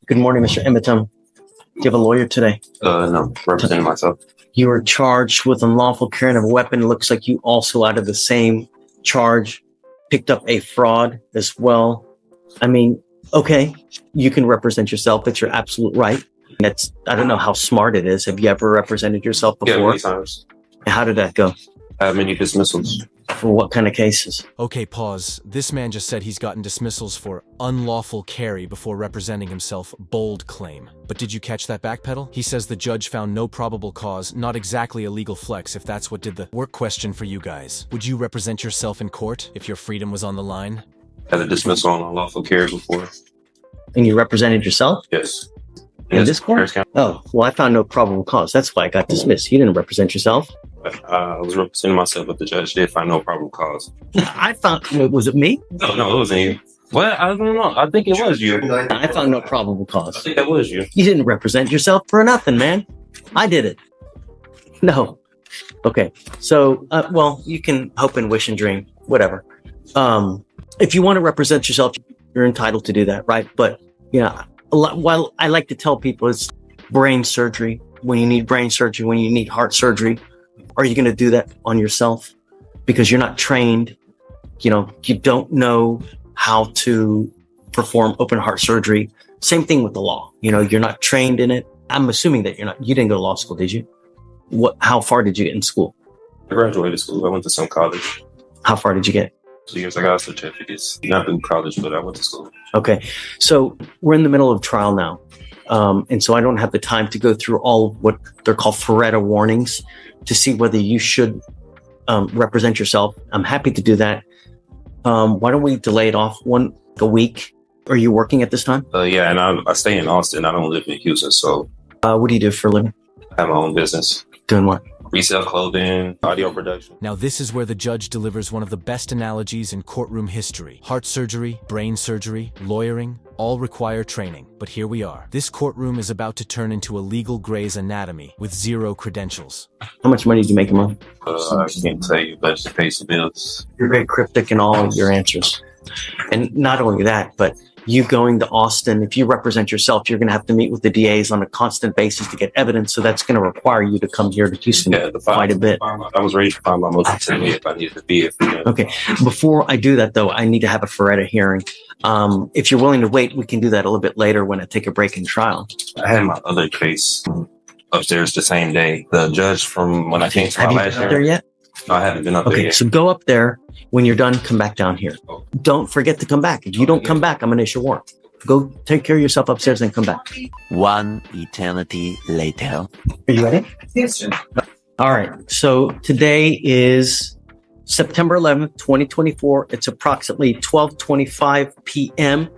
Good morning, Mr. Emitum. Do you have a lawyer today? No, representing myself. You were charged with unlawful carrying of a weapon. It looks like you also, out of the same charge, picked up a fraud as well. I mean, okay, you can represent yourself. It's your absolute right. I don't know how smart it is. Have you ever represented yourself before? Yeah, many times. How did that go? I have many dismissals. For what kind of cases? Okay, pause. This man just said he's gotten dismissals for unlawful carry before representing himself. Bold claim. But did you catch that backpedal? He says the judge found no probable cause, not exactly a legal flex if that's what did the work. Question for you guys. Would you represent yourself in court if your freedom was on the line? Had a dismissal on unlawful carry before. And you represented yourself? Yes. In this court? Oh, well, I found no probable cause. That's why I got dismissed. You didn't represent yourself. I was representing myself, but the judge did find no probable cause. I found, was it me? No, it wasn't you. Well, I don't know. I think it was you. I found no probable cause. I think that was you. You didn't represent yourself for nothing, man. I did it. No. Okay. So, well, you can hope and wish and dream, whatever. If you want to represent yourself, you're entitled to do that, right? But, you know, while I like to tell people it's brain surgery, when you need brain surgery, when you need heart surgery, are you going to do that on yourself? Because you're not trained, you know, you don't know how to perform open heart surgery. Same thing with the law. You know, you're not trained in it. I'm assuming that you didn't go to law school, did you? How far did you get in school? I graduated school. I went to some college. How far did you get? 2 years. I got certificates. Not in college, but I went to school. Okay. So we're in the middle of trial now. And so I don't have the time to go through all of what they're called Faretta warnings to see whether you should represent yourself. I'm happy to do that. Why don't we delay it off a week? Are you working at this time? Yeah, and I stay in Austin. I don't live in Houston, so. What do you do for a living? I have my own business. Doing what? Resell clothing, audio production. Now this is where the judge delivers one of the best analogies in courtroom history. Heart surgery, brain surgery, lawyering, all require training. But here we are. This courtroom is about to turn into a legal Grey's Anatomy with zero credentials. How much money do you make a month? I can't tell you, but just pay some bills. You're very cryptic in all of your answers. And not only that, but you going to Austin, if you represent yourself, you're going to have to meet with the DAs on a constant basis to get evidence. So that's going to require you to come here to Houston quite a bit. I was ready to find my motion today if I needed to be. Okay. Before I do that, though, I need to have a Faretta hearing. If you're willing to wait, we can do that a little bit later when I take a break in trial. I had my other case upstairs the same day. The judge from when I came to my last year. There yet? No, I haven't been up there yet. So go up there. When you're done, come back down here. Don't forget to come back. If you don't come back, I'm going to issue a warrant. Go take care of yourself upstairs and come back. One eternity later. Are you ready? Yes, sir. All right. So today is September 11th, 2024. It's approximately 12:25 p.m.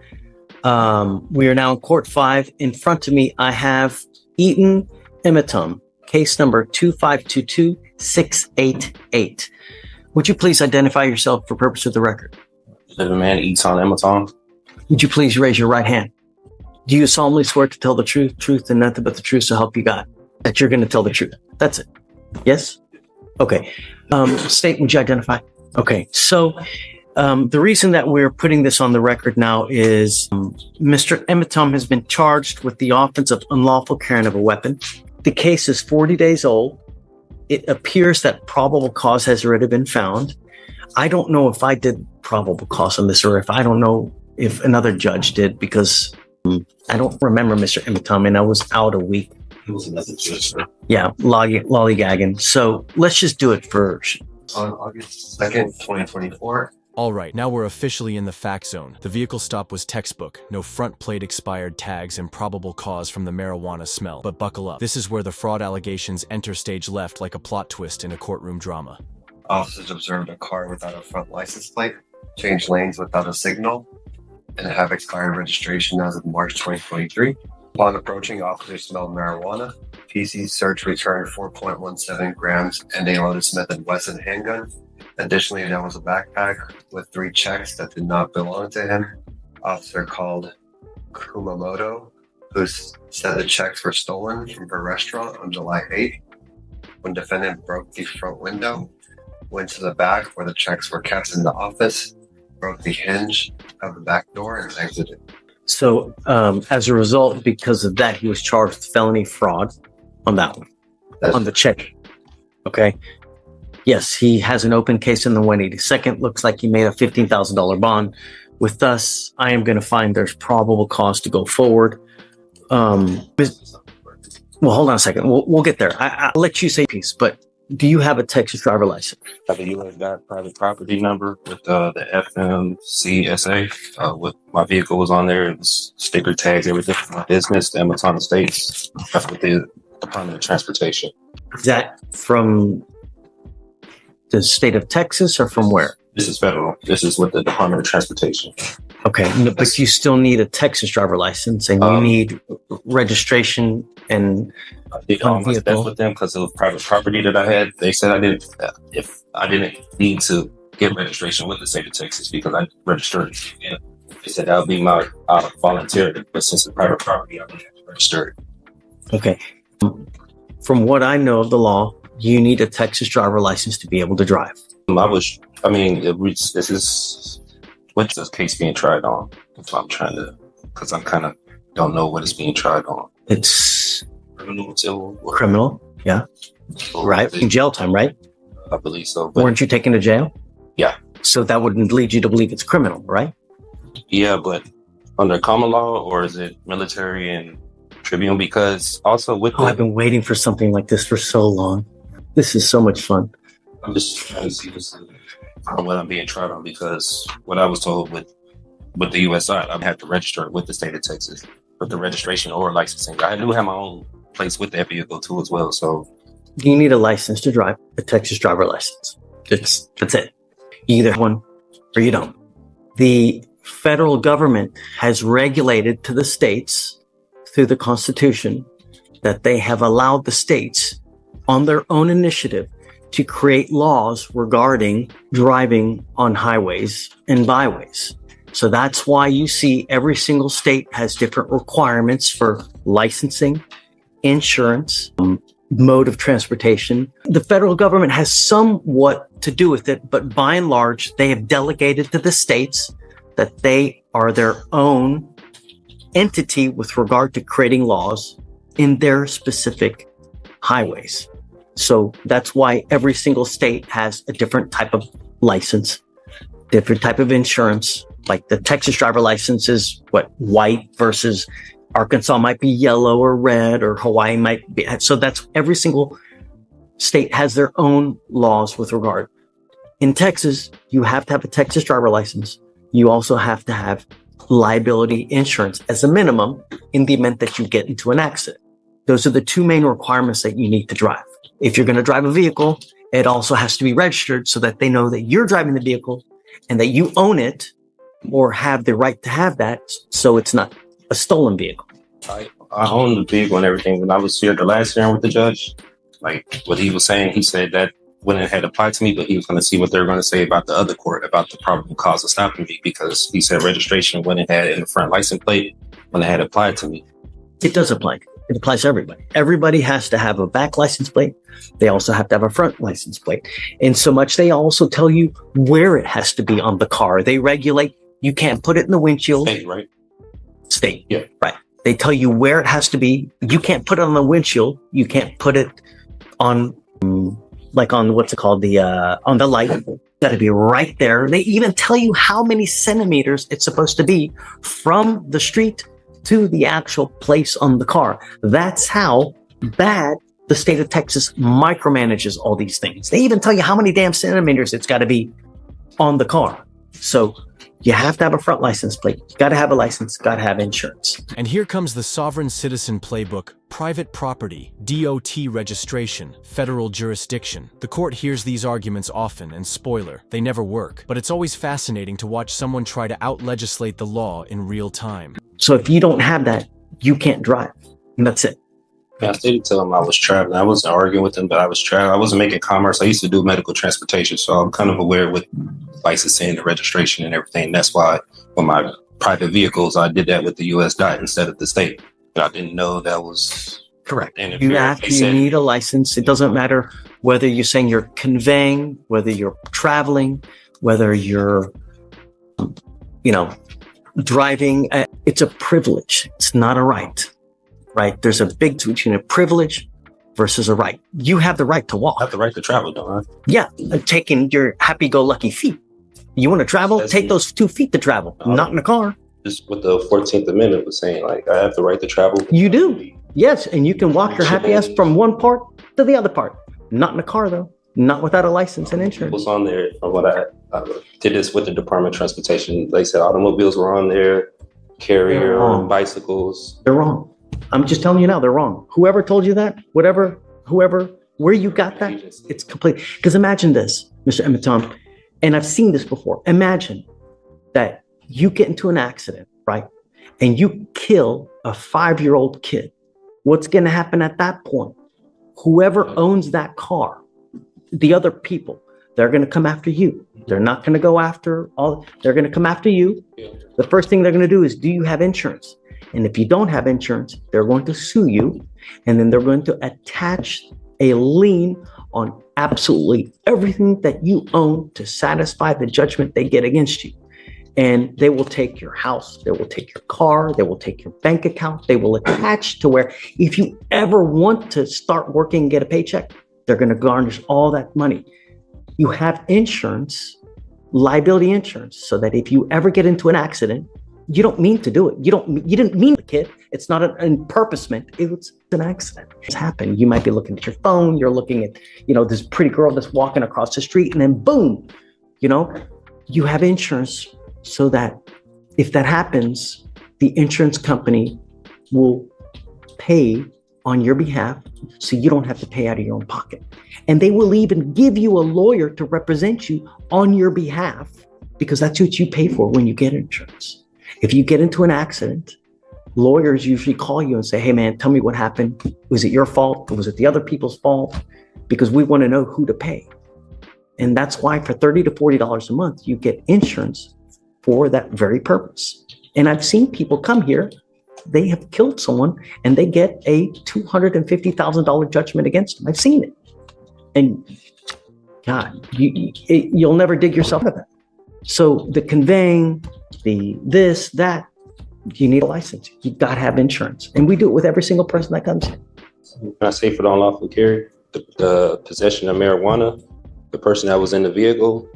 We are now in Court 5. In front of me, I have Emitum, case number 2522688. Would you please identify yourself for purpose of the record? If a man eats on Emitum. Would you please raise your right hand? Do you solemnly swear to tell the truth, and nothing but the truth, so help you God? That you're going to tell the truth. That's it. Yes? Okay. State, would you identify? Okay. So the reason that we're putting this on the record now is Mr. Emitum has been charged with the offense of unlawful carrying of a weapon. The case is 40 days old. It appears that probable cause has already been found. I don't know if I did probable cause on this, or I don't know if another judge did, because I don't remember Mr. Emitum, and I was out a week. It was another judge, sir. Yeah, lollygagging. So let's just do it for On August 2nd, 2024. All right, now we're officially in the fact zone. The vehicle stop was textbook. No front plate expired tags and probable cause from the marijuana smell. But buckle up. This is where the fraud allegations enter stage left like a plot twist in a courtroom drama. Officers observed a car without a front license plate, changed lanes without a signal, and have expired registration as of March 2023. Upon approaching, officers smelled marijuana. PC search returned 4.17 grams and a loaded Smith & Wesson handgun. Additionally, there was a backpack with 3 checks that did not belong to him. Officer called Kumamoto, who said the checks were stolen from her restaurant on July 8th. When defendant broke the front window, went to the back where the checks were kept in the office, broke the hinge of the back door, and exited. So as a result, because of that, he was charged with felony fraud on that one, on the check. Okay. Yes, he has an open case in the 182nd. Looks like he made a $15,000 bond. With us, I am going to find there's probable cause to go forward. Well, hold on a second. We'll get there. I'll let you say peace, but do you have a Texas driver license? I have a U.S. private property number with the FMCSA. With my vehicle was on there. It was sticker tags, everything for my business, the Emitum States. That's with the Department of Transportation. Is that from the state of Texas or from where? This is federal. This is with the Department of Transportation. Okay, but you still need a Texas driver license, and you need registration and I did almost that with them because of private property that I had. They said I didn't need to get registration with the state of Texas because I registered. And they said that would be my volunteer, but since it's private property, I would have to register it. Okay. From what I know of the law, you need a Texas driver license to be able to drive. This is what's this case being tried on? That's what I'm trying to, because I'm kind of don't know what it's being tried on. It's criminal, criminal, yeah, right? In jail time, right? I believe so. Weren't you taken to jail? Yeah. So that wouldn't lead you to believe it's criminal, right? Yeah, but under common law, or is it military and tribunal? Because also with I've been waiting for something like this for so long. This is so much fun. I'm just trying to see this from what I'm being tried on, because what I was told with the U.S. side, I have to register with the state of Texas with the registration or licensing. I do have my own place with that vehicle too as well. So you need a license to drive, a Texas driver license. That's it. You either have one or you don't. The federal government has regulated to the states through the Constitution that they have allowed the states on their own initiative to create laws regarding driving on highways and byways. So that's why you see every single state has different requirements for licensing, insurance, mode of transportation. The federal government has somewhat to do with it, but by and large, they have delegated to the states that they are their own entity with regard to creating laws in their specific highways. So that's why every single state has a different type of license, different type of insurance. Like the Texas driver license is white versus Arkansas might be yellow or red, or Hawaii might be. So that's every single state has their own laws with regard. In Texas, you have to have a Texas driver license. You also have to have liability insurance as a minimum in the event that you get into an accident. Those are the two main requirements that you need to drive. If you're going to drive a vehicle, it also has to be registered so that they know that you're driving the vehicle and that you own it or have the right to have that, so it's not a stolen vehicle. I own the vehicle and everything. When I was here the last hearing with the judge, like what he was saying, he said that when it had applied to me, but he was going to see what they were going to say about the other court, about the probable cause of stopping me, because he said registration when it had in the front license plate, when it had applied to me. It does apply. It applies to everybody. Everybody has to have a back license plate. They also have to have a front license plate. And so much, they also tell you where it has to be on the car. They regulate. You can't put it in the windshield. State, right? State. Yeah. Right. They tell you where it has to be. You can't put it on the windshield. You can't put it on, like on what's it called? On the light. Got to be right there. They even tell you how many centimeters it's supposed to be from the street to the actual place on the car. That's how bad the state of Texas micromanages all these things. They even tell you how many damn centimeters it's got to be on the car. So you have to have a front license plate. You got to have a license, got to have insurance. And here comes the Sovereign Citizen Playbook, private property, DOT registration, federal jurisdiction. The court hears these arguments often, and spoiler, they never work. But it's always fascinating to watch someone try to out-legislate the law in real time. So if you don't have that, you can't drive. And that's it. Yeah, I didn't tell him I was traveling. I wasn't arguing with him, but I was traveling. I wasn't making commerce. I used to do medical transportation, so I'm kind of aware with licensing, the registration, and everything. That's why with my private vehicles, I did that with the U.S. DOT instead of the state. But I didn't know that was correct. You need a license. It doesn't matter whether you're saying you're conveying, whether you're traveling, whether you're, driving. It's a privilege. It's not a right, right? There's a big difference between a privilege versus a right. You have the right to walk. I have the right to travel, don't I? Yeah, taking your happy-go-lucky feet. You want to travel? Take those 2 feet to travel, not in a car. Just what the 14th Amendment was saying, like, I have the right to travel. You do. Yes, and you can walk your happy ass from one part to the other part. Not in a car, though. Not without a license and insurance. What's on there from what I did this with the Department of Transportation. They said automobiles were on there, carrier, bicycles. They're wrong. I'm just telling you now, they're wrong. Whoever told you that, whoever, where you got that, it's complete. Because imagine this, Mr. Emitum, and I've seen this before. Imagine that you get into an accident, right? And you kill a 5-year-old kid. What's going to happen at that point? Whoever owns that car, the other people, they're going to come after you. They're not going to go after they're going to come after you. The first thing they're going to do is, do you have insurance? And if you don't have insurance, they're going to sue you. And then they're going to attach a lien on absolutely everything that you own to satisfy the judgment they get against you. And they will take your house, they will take your car, they will take your bank account, they will attach to where if you ever want to start working and get a paycheck, they're going to garnish all that money. You have insurance, liability insurance, so that if you ever get into an accident, you don't mean to do it. You didn't mean the kid. It's not an purposement. It's an accident. It's happened. You might be looking at your phone. You're looking at, this pretty girl that's walking across the street, and then boom, you have insurance so that if that happens, the insurance company will pay on your behalf, so you don't have to pay out of your own pocket. And they will even give you a lawyer to represent you on your behalf, because that's what you pay for when you get insurance. If you get into an accident, lawyers usually call you and say, hey man, tell me what happened. Was it your fault? Or was it the other people's fault? Because we want to know who to pay. And that's why for $30 to $40 a month, you get insurance for that very purpose. And I've seen people come here, they have killed someone and they get a $250,000 judgment against them. I've seen it. And God, you'll never dig yourself out of that. So the conveying, the this, that, you need a license. You've got to have insurance. And we do it with every single person that comes here. Can I say for the unlawful carry, the possession of marijuana, the person that was in the vehicle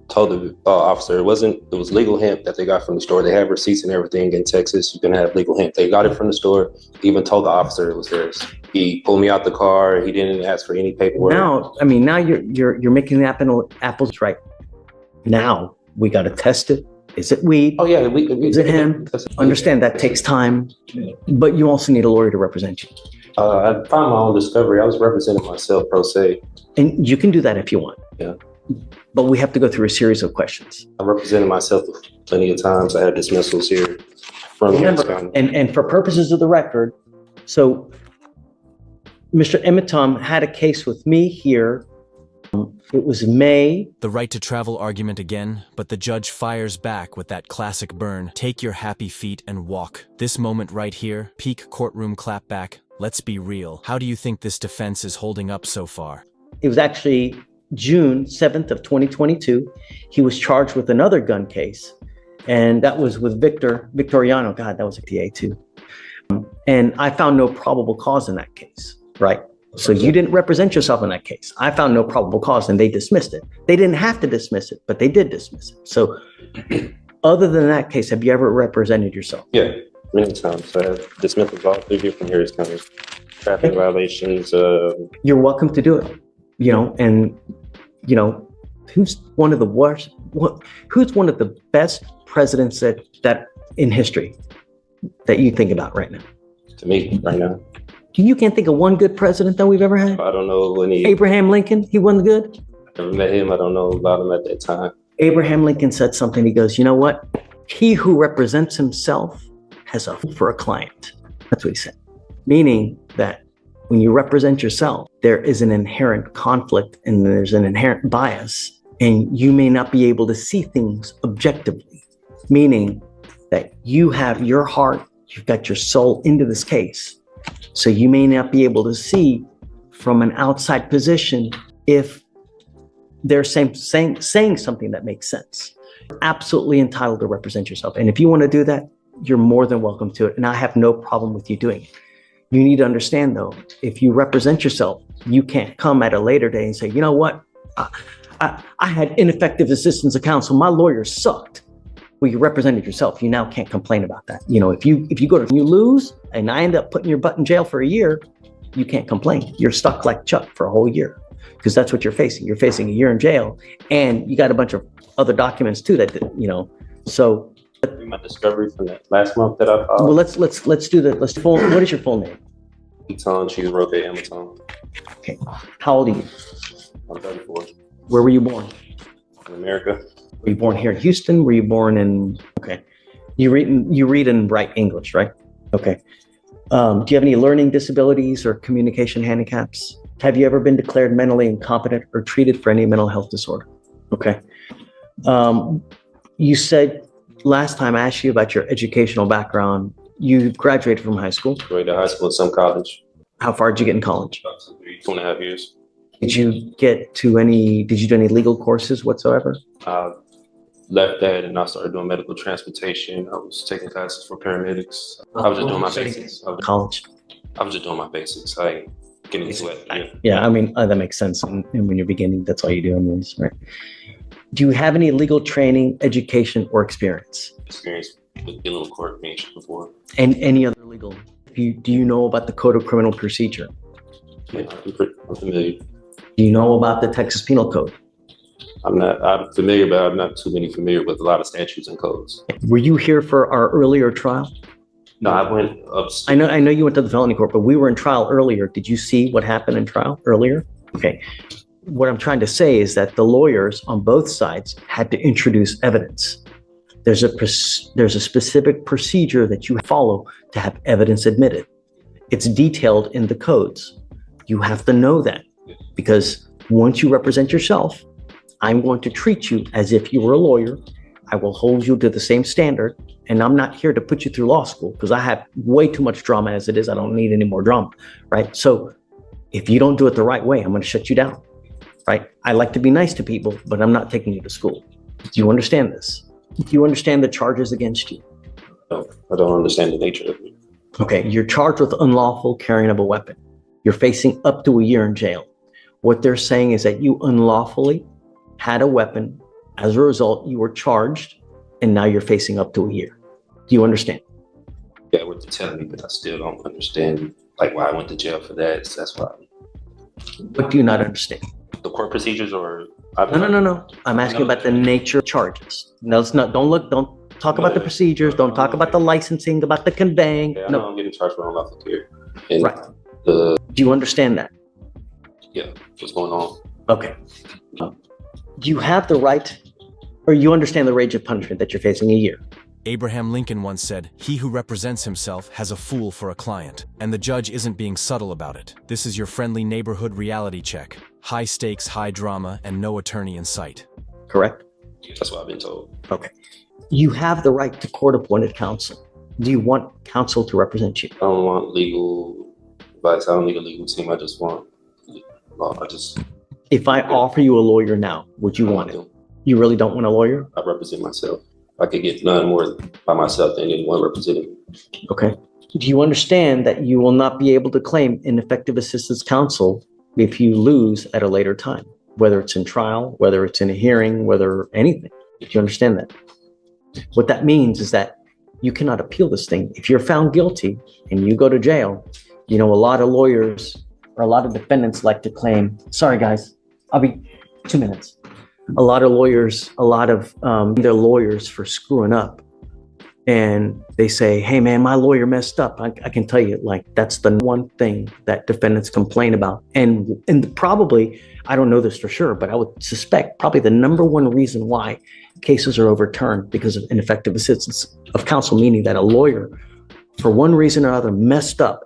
told the officer it was legal hemp that they got from the store. They have receipts and everything in Texas. You can have legal hemp. They got it from the store. He even told the officer it was theirs. He pulled me out the car. He didn't ask for any paperwork. Now you're making the apples right. Now we got to test it. Is it weed? Oh yeah, is it hemp? Understand that takes time, but you also need a lawyer to represent you. I found my own discovery. I was representing myself pro se. And you can do that if you want. Yeah. But we have to go through a series of questions. I represented myself plenty of times. I had dismissals here from and for purposes of the record, so Mr. Emitum had a case with me here. It was May. The right to travel argument again, but the judge fires back with that classic burn. Take your happy feet and walk. This moment right here, peak courtroom clapback. Let's be real. How do you think this defense is holding up so far? It was actually June 7th of 2022. He was charged with another gun case, and that was with Victoriano. God, that was a TA too. And I found no probable cause in that case, right? So you didn't represent yourself in that case. I found no probable cause and they dismissed it. They didn't have to dismiss it, but they did dismiss it. So other than that case, have you ever represented yourself? Yeah, many times. I have dismissals all 3 different areas, kind of traffic violations. You're welcome to do it, and who's one of the worst, who's one of the best presidents that in history that you think about right now? To me, right now. You can't think of one good president that we've ever had? I don't know any. Abraham Lincoln, he wasn't good? I never met him. I don't know about him at that time. Abraham Lincoln said something. He goes, you know what? He who represents himself has a fool for a client. That's what he said. Meaning that when you represent yourself, there is an inherent conflict and there's an inherent bias, and you may not be able to see things objectively. Meaning that you have your heart, you've got your soul into this case. So you may not be able to see from an outside position if they're saying something that makes sense. You're absolutely entitled to represent yourself. And if you want to do that, you're more than welcome to it. And I have no problem with you doing it. You need to understand, though, if you represent yourself, you can't come at a later day and say, you know what? I had ineffective assistance of counsel. My lawyer sucked. Well, you represented yourself. You now can't complain about that. You know, if you you lose and I end up putting your butt in jail for a year, you can't complain. You're stuck like Chuck for a whole year because that's what you're facing. You're facing a year in jail, and you got a bunch of other documents too that, you know, so. My discovery from that last month that I filed. Well, let's do that. What is your full name? Emitum, she's Roque Emitum. Okay. How old are you? I'm 34. Where were you born? In America. Were you born here in Houston? Were you born in? Okay. You read and write English, right? Okay. Do you have any learning disabilities or communication handicaps? Have you ever been declared mentally incompetent or treated for any mental health disorder? Okay. You said last time I asked you about your educational background, you graduated from high school. Graduated high school, some college. How far did you get in college? 2.5 years. Did you do any legal courses whatsoever? Left that and I started doing medical transportation. I was taking classes for paramedics. I was just doing my basics. College. I was just doing my basics. I ain't getting into it. Yeah, I mean, that makes sense. And when you're beginning, that's all you do anyways, right? Do you have any legal training, education, or experience? Experience with dealing with court being before. And any other legal? Do you know about the Code of Criminal Procedure? Yeah, I'm familiar. Do you know about the Texas Penal Code? I'm familiar, but I'm not too familiar with a lot of statutes and codes. Were you here for our earlier trial? No, I went up. I know you went to the felony court, but we were in trial earlier. Did you see what happened in trial earlier? Okay. What I'm trying to say is that the lawyers on both sides had to introduce evidence. There's a specific procedure that you follow to have evidence admitted. It's detailed in the codes. You have to know that because once you represent yourself, I'm going to treat you as if you were a lawyer. I will hold you to the same standard, and I'm not here to put you through law school because I have way too much drama as it is. I don't need any more drama, right? So if you don't do it the right way, I'm going to shut you down, right? I like to be nice to people, but I'm not taking you to school. Do you understand this? Do you understand the charges against you? No, I don't understand the nature of it. Okay, you're charged with unlawful carrying of a weapon. You're facing up to a year in jail. What they're saying is that you unlawfully had a weapon. As a result, you were charged, and now you're facing up to a year. Do you understand? Yeah, what you're telling me, but I still don't understand like why I went to jail for that. So that's why. What do you not understand? The court procedures or No. I'm asking about the nature of charges. No, it's not. Don't talk about the procedures. Don't talk about the licensing, about the conveying. Yeah, I no. know I'm getting charged for unlawful carry. And right. Do you understand that? Yeah, what's going on? Okay. Do you have the right, or you understand the range of punishment that you're facing a year? Abraham Lincoln once said, "He who represents himself has a fool for a client," and the judge isn't being subtle about it. This is your friendly neighborhood reality check. High stakes, high drama, and no attorney in sight. Correct? That's what I've been told. Okay. You have the right to court-appointed counsel. Do you want counsel to represent you? I don't want legal advice. I don't need a legal team. I just want law. If I offer you a lawyer now, would you want it? You really don't want a lawyer? I represent myself. I could get none more by myself than anyone representing me. Okay. Do you understand that you will not be able to claim ineffective assistance counsel if you lose at a later time, whether it's in trial, whether it's in a hearing, whether anything? Do you understand that? What that means is that you cannot appeal this thing. If you're found guilty and you go to jail, you know, a lot of lawyers or a lot of defendants like to claim, sorry guys, I'll be 2 minutes. A lot of lawyers, they're lawyers for screwing up. And they say, hey man, my lawyer messed up. I can tell you, like, that's the one thing that defendants complain about. And probably, I don't know this for sure, but I would suspect probably the number one reason why cases are overturned because of ineffective assistance of counsel, meaning that a lawyer, for one reason or other, messed up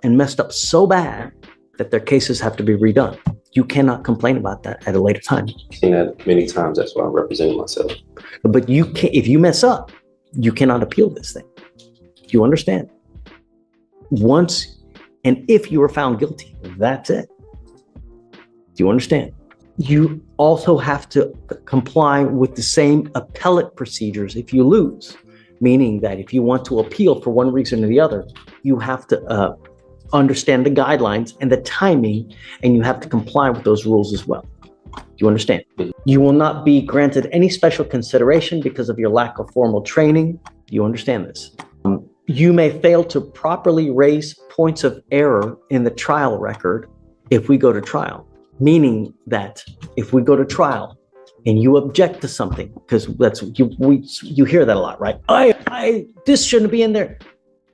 so bad that their cases have to be redone. You cannot complain about that at a later time. I've seen that many times. That's why I'm representing myself. But you can't, if you mess up, you cannot appeal this thing. Do you understand? Once, and if you are found guilty, that's it. Do you understand? You also have to comply with the same appellate procedures if you lose. meaning that if you want to appeal for one reason or the other, you have to understand the guidelines and the timing, and you have to comply with those rules as well. You understand? You will not be granted any special consideration because of your lack of formal training. You understand this? You may fail to properly raise points of error in the trial record if we go to trial, meaning that if we go to trial and you object to something, because you hear that a lot, right? This shouldn't be in there.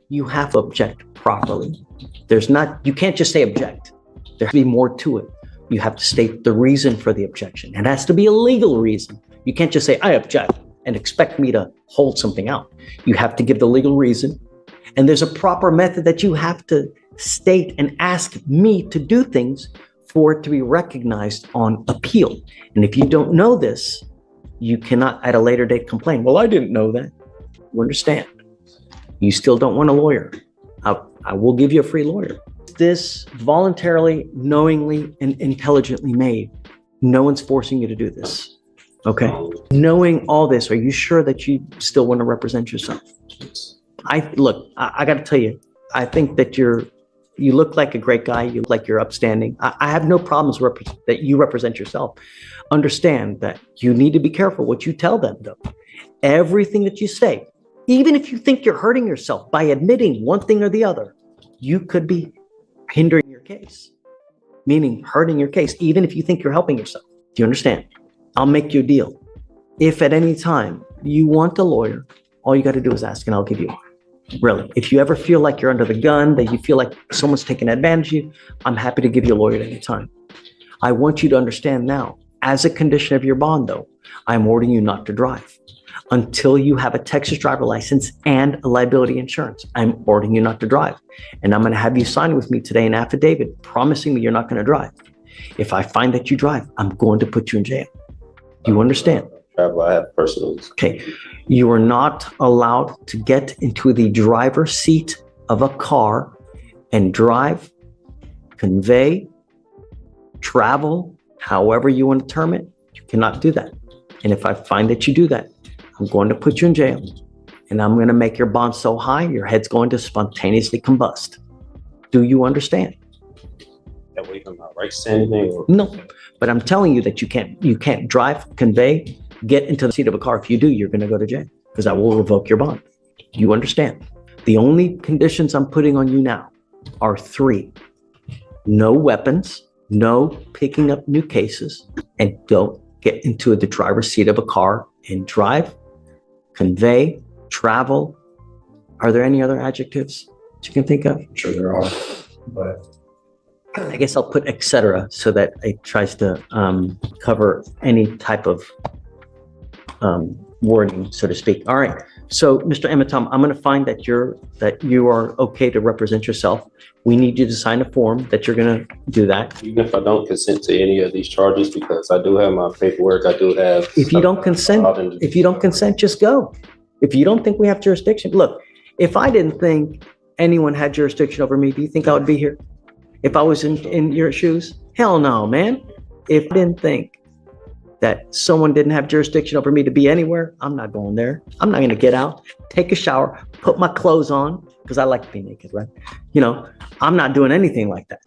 You have to object properly. You can't just say object. There has to be more to it. You have to state the reason for the objection. It has to be a legal reason. You can't just say, I object, and expect me to hold something out. You have to give the legal reason. And there's a proper method that you have to state and ask me to do things for it to be recognized on appeal. And if you don't know this, you cannot at a later date complain. Well, I didn't know that. You understand? You still don't want a lawyer. I will give you a free lawyer. This voluntarily, knowingly, and intelligently made. No one's forcing you to do this. Okay? Knowing all this, are you sure that you still want to represent yourself? I got to tell you, I think that you look like a great guy. You look like you're upstanding. I have no problems that you represent yourself. Understand that you need to be careful what you tell them, though. Everything that you say, even if you think you're hurting yourself by admitting one thing or the other, you could be hindering your case, meaning hurting your case, even if you think you're helping yourself. Do you understand? I'll make you a deal. If at any time you want a lawyer, all you got to do is ask and I'll give you one. Really. If you ever feel like you're under the gun, that you feel like someone's taking advantage of you, I'm happy to give you a lawyer at any time. I want you to understand now, as a condition of your bond, though, I'm ordering you not to drive until you have a Texas driver license and a liability insurance. I'm ordering you not to drive. And I'm going to have you sign with me today an affidavit promising me you're not going to drive. If I find that you drive, I'm going to put you in jail. Do you understand? I have personals. Okay. You are not allowed to get into the driver's seat of a car and drive, convey, travel, however you want to term it. You cannot do that. And if I find that you do that, I'm going to put you in jail, and I'm going to make your bond so high, your head's going to spontaneously combust. Do you understand? That way I'm not right to say anything? Or? No, but I'm telling you that you can't drive, convey, get into the seat of a car. If you do, you're going to go to jail because I will revoke your bond. You understand? The only conditions I'm putting on you now are 3. No weapons, no picking up new cases, and don't get into the driver's seat of a car and drive, convey, travel. Are there any other adjectives that you can think of? I'm sure there are, but I guess I'll put etc. so that it tries to cover any type of wording, so to speak. All right. So, Mr. Emitum, I'm going to find that you are okay to represent yourself. We need you to sign a form that you're going to do that. even if I don't consent to any of these charges, because I do have my paperwork, I do have. If you don't consent, just go. If you don't think we have jurisdiction, look, if I didn't think anyone had jurisdiction over me, do you think I would be here? If I was in your shoes? Hell no, man. If I didn't think that someone didn't have jurisdiction over me to be anywhere, I'm not going there. I'm not going to get out, take a shower, put my clothes on, because I like to be naked, right? I'm not doing anything like that.